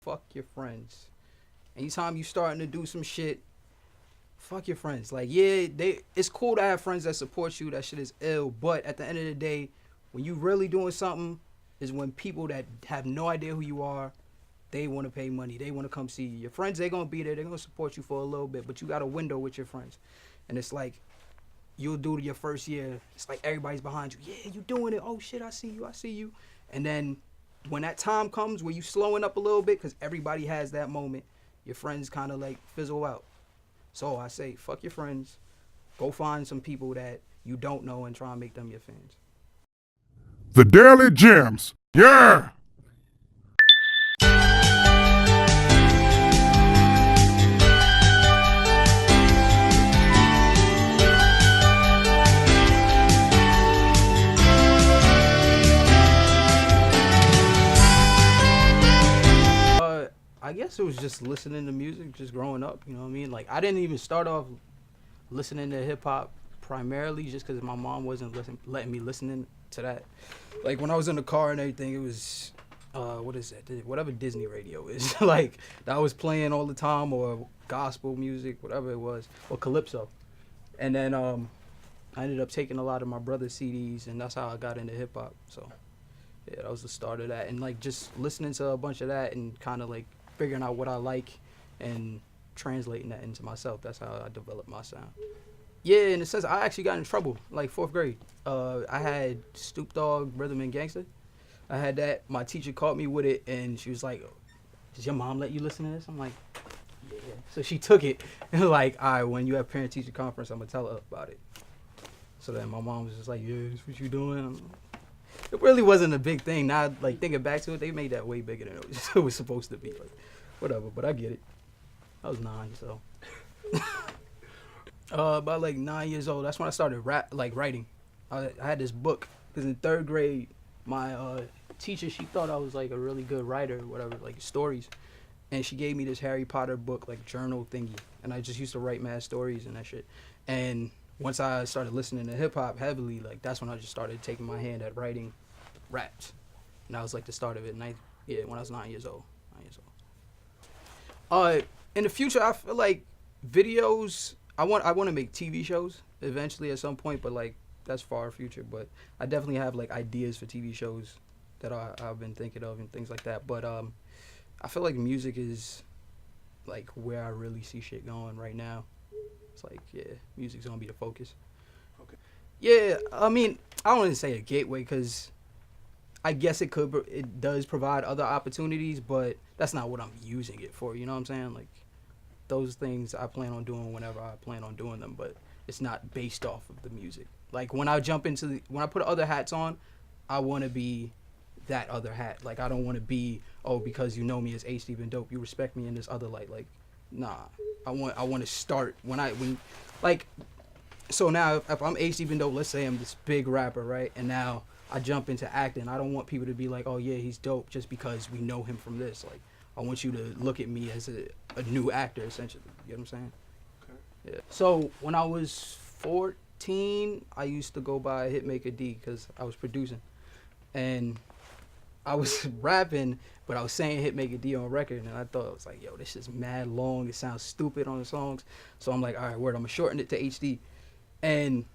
fuck your friends. Anytime you starting to do some shit, fuck your friends. Like, yeah, it's cool to have friends that support you. That shit is ill. But at the end of the day, when you really doing something, is when people that have no idea who you are, they want to pay money. They want to come see you. Your friends, they going to be there. They're going to support you for a little bit. But you got a window with your friends. And it's like, you'll do your first year. It's like everybody's behind you. Yeah, you doing it. Oh, shit, I see you. I see you. And then when that time comes where you slowing up a little bit, because everybody has that moment, your friends kind of like fizzle out. So I say, fuck your friends. Go find some people that you don't know and try and make them your fans. The Daily Gems. Yeah! I guess it was just listening to music, just growing up, you know what I mean? Like, I didn't even start off listening to hip-hop primarily just because my mom wasn't letting me listen to that. Like, when I was in the car and everything, it was, what is that? Whatever Disney radio is. Like, that was playing all the time, or gospel music, whatever it was, or Calypso. And then I ended up taking a lot of my brother's CDs, and that's how I got into hip-hop. So, yeah, that was the start of that. And, like, just listening to a bunch of that and kind of, like, figuring out what I like and translating that into myself. That's how I developed my sound. Yeah, in a sense, I actually got in trouble, like 4th grade. I had Snoop Dogg, Rhythm and Gangsta. I had that. My teacher caught me with it, and she was like, "Does your mom let you listen to this?" I'm like, "Yeah." So she took it, and like, "All right, when you have parent-teacher conference, I'm going to tell her about it." So then my mom was just like, "Yeah, that's what you doing?" It really wasn't a big thing. Now, like, thinking back to it, they made that way bigger than it was supposed to be. Like, whatever, but I get it. I was 9, so. About like 9 years old, that's when I started writing. I had this book, because in 3rd grade, my teacher, she thought I was like a really good writer or whatever, like stories. And she gave me this Harry Potter book, like journal thingy. And I just used to write mad stories and that shit. And once I started listening to hip hop heavily, like that's when I just started taking my hand at writing raps. And that was like the start of it. When I was 9 years old. In the future, I feel like videos. I want to make TV shows eventually at some point, but like that's far future. But I definitely have like ideas for TV shows that I've been thinking of and things like that. But I feel like music is like where I really see shit going right now. It's like, yeah, music's gonna be the focus. Okay. Yeah, I mean, I don't want to say a gateway because I guess it does provide other opportunities, but that's not what I'm using it for. You know what I'm saying? Like, those things I plan on doing whenever I plan on doing them, but it's not based off of the music. Like, when I when I put other hats on, I want to be that other hat. Like, I don't want to be, oh, because you know me as HDBEENDOPE, you respect me in this other light. Like, nah. I want to start so now if I'm HDBEENDOPE, let's say I'm this big rapper, right? And now I jump into acting. I don't want people to be like, oh yeah, he's dope just because we know him from this. Like, I want you to look at me as a new actor, essentially. You know what I'm saying? Okay. Yeah. So when I was 14, I used to go by Hitmaker D because I was producing. And I was rapping, but I was saying Hitmaker D on record, and I thought, it was like, yo, this is mad long. It sounds stupid on the songs. So I'm like, all right, word, I'm going to shorten it to HD. And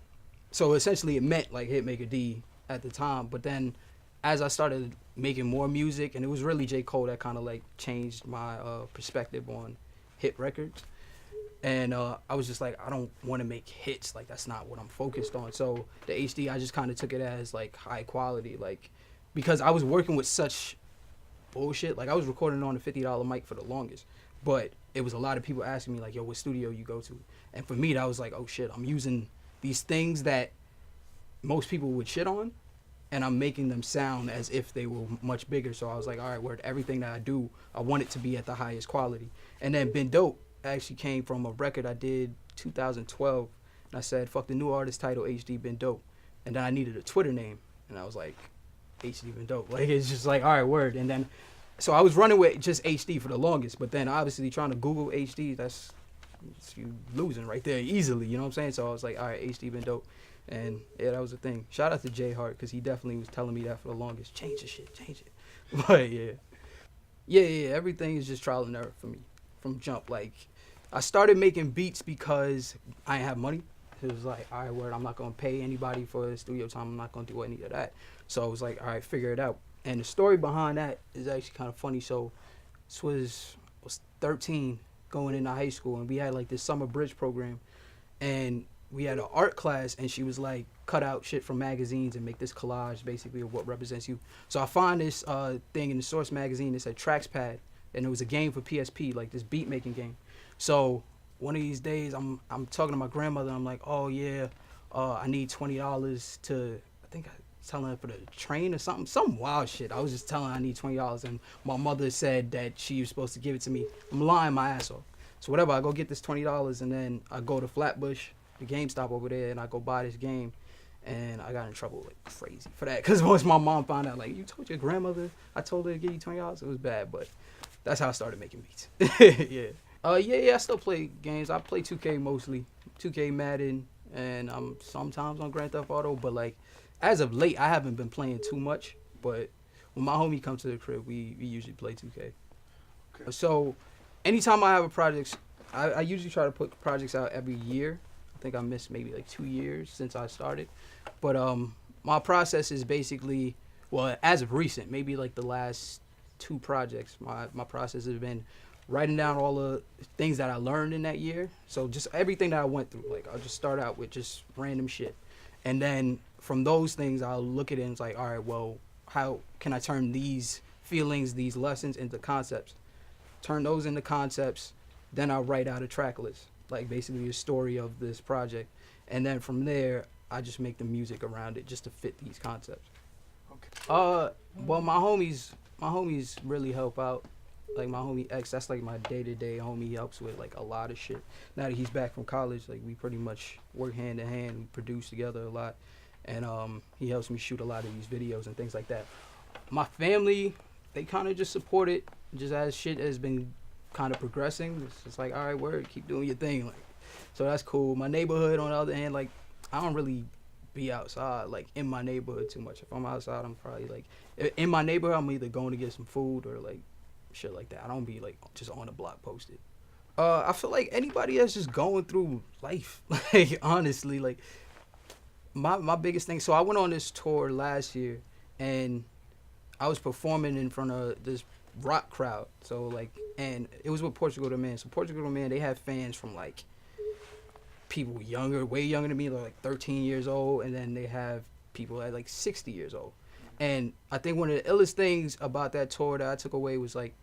so essentially it meant like Hitmaker D at the time. But then as I started making more music, and it was really J. Cole that kind of like changed my perspective on hit records. And I was just like, I don't want to make hits. Like, that's not what I'm focused on. So the HD, I just kind of took it as like high quality, like, because I was working with such bullshit. Like, I was recording on a $50 mic for the longest, but it was a lot of people asking me like, yo, what studio you go to? And for me, that was like, oh shit, I'm using these things that most people would shit on, and I'm making them sound as if they were much bigger. So I was like, all right, word, everything that I do, I want it to be at the highest quality. And then BEENDOPE actually came from a record I did 2012, and I said, fuck the new artist title, HDBEENDOPE. And then I needed a Twitter name, and I was like, HDBEENDOPE. Like, it's just like, all right, word. And then, so I was running with just HD for the longest, but then obviously trying to Google HD, that's you losing right there easily, you know what I'm saying? So I was like, all right, HDBEENDOPE. And yeah, that was the thing. Shout out to J Hart, because he definitely was telling me that for the longest. Change the shit, change it. But yeah. Yeah. Everything is just trial and error for me from jump. Like, I started making beats because I didn't have money. It was like, all right, word, I'm not gonna pay anybody for studio time. I'm not gonna do any of that. So I was like, all right, figure it out. And the story behind that is actually kind of funny. So this was 13 going into high school, and we had like this summer bridge program, and we had an art class, and she was like, cut out shit from magazines and make this collage basically of what represents you. So I find this thing in the Source magazine that said Tracks Pad, and it was a game for PSP, like this beat making game. So one of these days, I'm talking to my grandmother. I'm like, oh yeah, I need $20 to, I think I was telling her for the train or something, some wild shit. I was just telling her I need $20, and my mother said that she was supposed to give it to me. I'm lying my ass off. So whatever, I go get this $20, and then I go to Flatbush, the GameStop over there, and I go buy this game. And I got in trouble like crazy for that, because once my mom found out, like, you told your grandmother I told her to give you $20, it was bad. But that's how I started making beats. Yeah. Yeah, I still play games. I play 2K mostly, 2K Madden, and I'm sometimes on Grand Theft Auto. But like, as of late, I haven't been playing too much. But when my homie comes to the crib, we usually play 2K. Okay. So anytime I have a project, I usually try to put projects out every year. I think I missed maybe like 2 years since I started. But my process is basically, well, as of recent, maybe like the last 2 projects, my process has been writing down all the things that I learned in that year. So just everything that I went through. Like, I'll just start out with just random shit. And then from those things, I'll look at it and it's like, all right, well, how can I turn these feelings, these lessons into concepts? Turn those into concepts, then I'll write out a track list, like basically a story of this project. And then from there, I just make the music around it just to fit these concepts. Okay. Well, my homies really help out. Like my homie X, that's like my day-to-day homie. He helps with like a lot of shit. Now that he's back from college, like we pretty much work hand in hand. We produce together a lot, and he helps me shoot a lot of these videos and things like that. My family, they kind of just support it, just as shit has been kind of progressing. It's just like, all right, word, keep doing your thing. Like, so that's cool. My neighborhood, on the other hand, like, I don't really be outside, like, in my neighborhood too much. If I'm outside, I'm probably, like, in my neighborhood, I'm either going to get some food or, like, shit like that. I don't be, like, just on the block posted. I feel like anybody that's just going through life, like, honestly, like, my biggest thing, so I went on this tour last year, and I was performing in front of this rock crowd. So, like, and it was with Portugal the Man. So, Portugal the Man, they have fans from, like, people younger, way younger than me, like 13 years old, and then they have people at like 60 years old. And I think one of the illest things about that tour that I took away was like,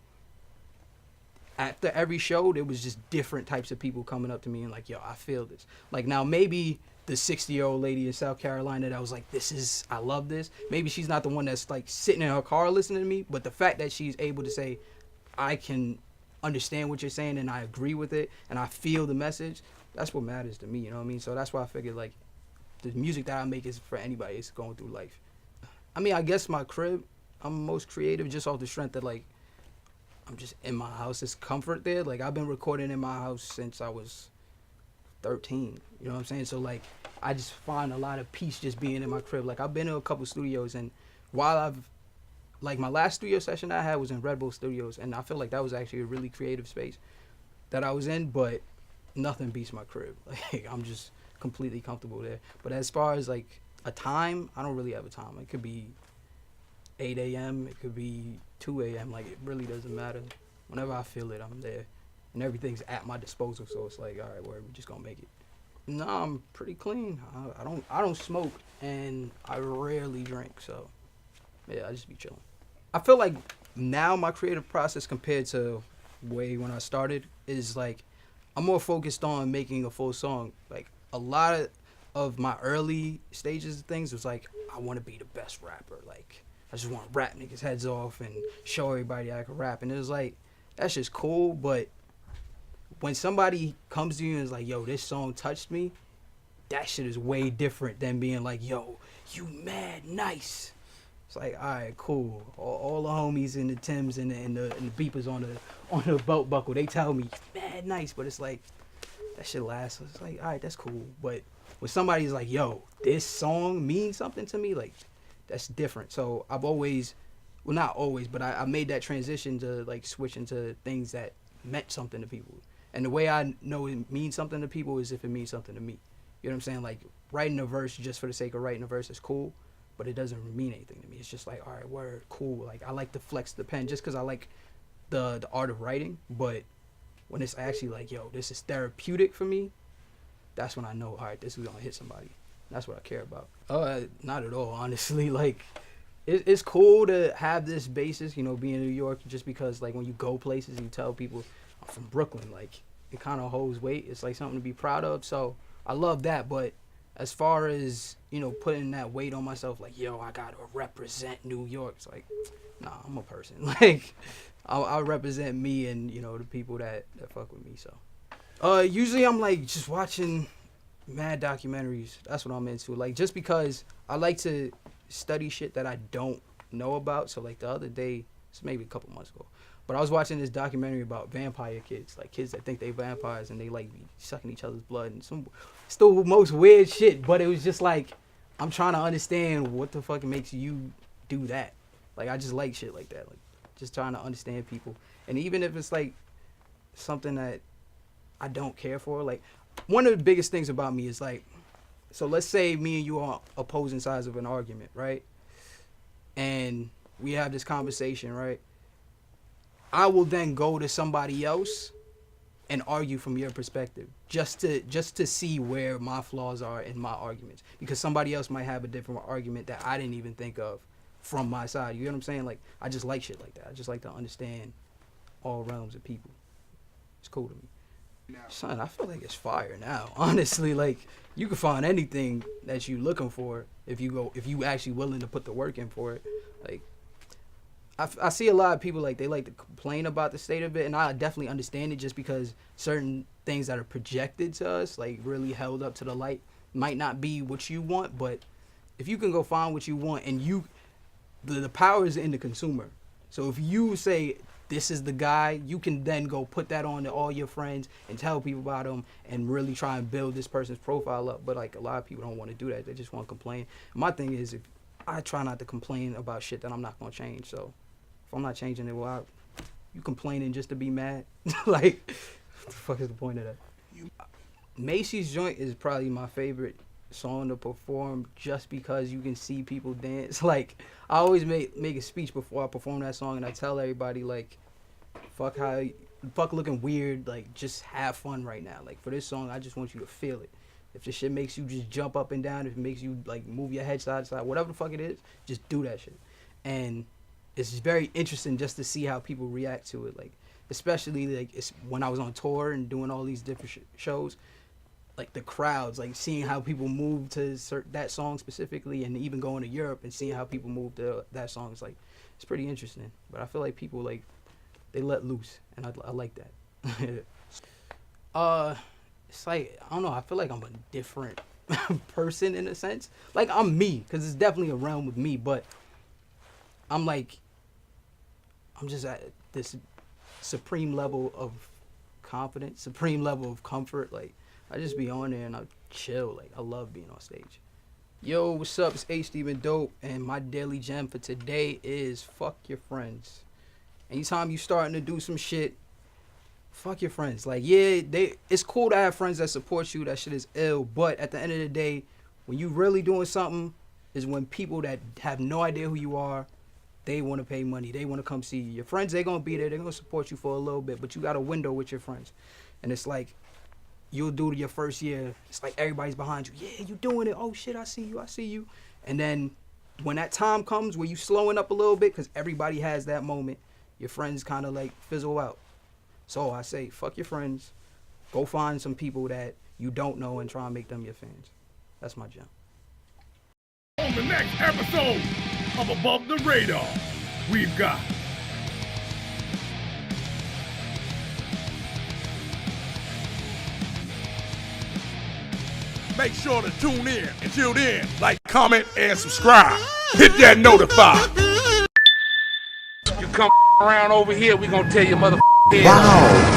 after every show, there was just different types of people coming up to me and like, yo, I feel this. Like, now maybe the 60-year-old lady in South Carolina that was like, I love this. Maybe she's not the one that's like sitting in her car listening to me, but the fact that she's able to say, I can understand what you're saying and I agree with it and I feel the message, that's what matters to me, you know what I mean? So that's why I figured like the music that I make is for anybody that's going through life. I mean, I guess my crib, I'm most creative just off the strength that like I'm just in my house. It's comfort there. Like, I've been recording in my house since I was 13, you know what I'm saying? So like I just find a lot of peace just being in my crib. Like, I've been in a couple studios, and while I've, like, my last studio session I had was in Red Bull Studios, and I feel like that was actually a really creative space that I was in, but nothing beats my crib. Like, I'm just completely comfortable there. But as far as like a time, I don't really have a time. It could be 8 a.m. It could be 2 a.m. Like, it really doesn't matter. Whenever I feel it, I'm there. And everything's at my disposal, so it's like, all right, we're just gonna make it. No, I'm pretty clean. I don't smoke, and I rarely drink, so yeah, I just be chilling. I feel like now my creative process compared to way when I started is like I'm more focused on making a full song. Like, a lot of my early stages of things was like, I want to be the best rapper. Like, I just want to rap niggas' heads off and show everybody I can rap. And it was like, that's just cool, but when somebody comes to you and is like, yo, this song touched me, that shit is way different than being like, yo, you mad nice. It's like, all right, cool. All the homies in the Timbs and the beepers on the belt buckle, they tell me, mad nice, but it's like, that shit lasts. It's like, all right, that's cool. But when somebody's like, yo, this song means something to me, like, that's different. So I've always well, not always, but I made that transition to like switch into things that meant something to people. And the way I know it means something to people is if it means something to me. You know what I'm saying? Like writing a verse just for the sake of writing a verse is cool, but it doesn't mean anything to me. It's just like, all right, word, cool. Like I like to flex the pen just because I like the art of writing. But when it's actually like, yo, this is therapeutic for me, that's when I know, all right, this is gonna hit somebody. That's what I care about. Not at all, honestly. Like it's cool to have this basis, you know, being in New York, just because like when you go places, you tell people I'm from Brooklyn, like it kind of holds weight. It's like something to be proud of. So I love that. But as far as, you know, putting that weight on myself, like, yo, I gotta represent New York. It's like, nah, I'm a person. Like I'll represent me and, you know, the people that fuck with me. So usually I'm like just watching mad documentaries. That's what I'm into. Like just because I like to study shit that I don't know about. So like the other day, it's maybe a couple months ago, but I was watching this documentary about vampire kids, like kids that think they vampires and they like be sucking each other's blood and some still most weird shit. But it was just like, I'm trying to understand what the fuck makes you do that. Like I just like shit like that. Like just trying to understand people. And even if it's like something that I don't care for, like one of the biggest things about me is like, so let's say me and you are opposing sides of an argument, right? And we have this conversation, right? I will then go to somebody else and argue from your perspective, just to see where my flaws are in my arguments, because somebody else might have a different argument that I didn't even think of from my side. You know what I'm saying? Like I just like shit like that. I just like to understand all realms of people. It's cool to me. Son, I feel like it's fire now. Honestly, like you can find anything that you looking for if you actually willing to put the work in for it. Like I see a lot of people like they like to complain about the state of it, and I definitely understand it just because certain things that are projected to us, like really held up to the light, might not be what you want. But if you can go find what you want, and the power is in the consumer. So if you say this is the guy, you can then go put that on to all your friends and tell people about him and really try and build this person's profile up. But like a lot of people don't want to do that. They just want to complain. My thing is, if I try not to complain about shit that I'm not going to change. So if I'm not changing it, well, you complaining just to be mad? Like, what the fuck is the point of that? Macy's Joint is probably my favorite song to perform just because you can see people dance. Like I always make a speech before I perform that song, and I tell everybody like, fuck looking weird, like just have fun right now. Like for this song, I just want you to feel it. If the shit makes you just jump up and down, if it makes you like move your head side to side, whatever the fuck it is, just do that shit. And it's very interesting just to see how people react to it. Like especially like it's when I was on tour and doing all these different shows. Like the crowds, like seeing how people move to that song specifically, and even going to Europe and seeing how people move to that song is like, it's pretty interesting. But I feel like people like, they let loose, and I like that. It's like, I don't know, I feel like I'm a different person in a sense. Like I'm me, because it's definitely a realm with me, but I'm just at this supreme level of confidence, supreme level of comfort. Like I just be on there and I chill. Like I love being on stage. Yo, what's up? It's HDBEENDOPE, and my daily gem for today is fuck your friends. Anytime you starting to do some shit, fuck your friends. Like yeah, it's cool to have friends that support you. That shit is ill. But at the end of the day, when you really doing something, is when people that have no idea who you are, they want to pay money. They want to come see you. Your friends, they gonna be there. They're gonna support you for a little bit, but you got a window with your friends, and it's like, you'll do your first year. It's like everybody's behind you. Yeah, you doing it. Oh shit, I see you. I see you. And then when that time comes where you slowing up a little bit, because everybody has that moment, your friends kind of like fizzle out. So I say, fuck your friends. Go find some people that you don't know and try and make them your fans. That's my jam. On the next episode of Above the Radar, we've got make sure to tune in. Until then, like, comment, and subscribe. Hit that notify. You come around over here, we gonna tell you mother. Wow.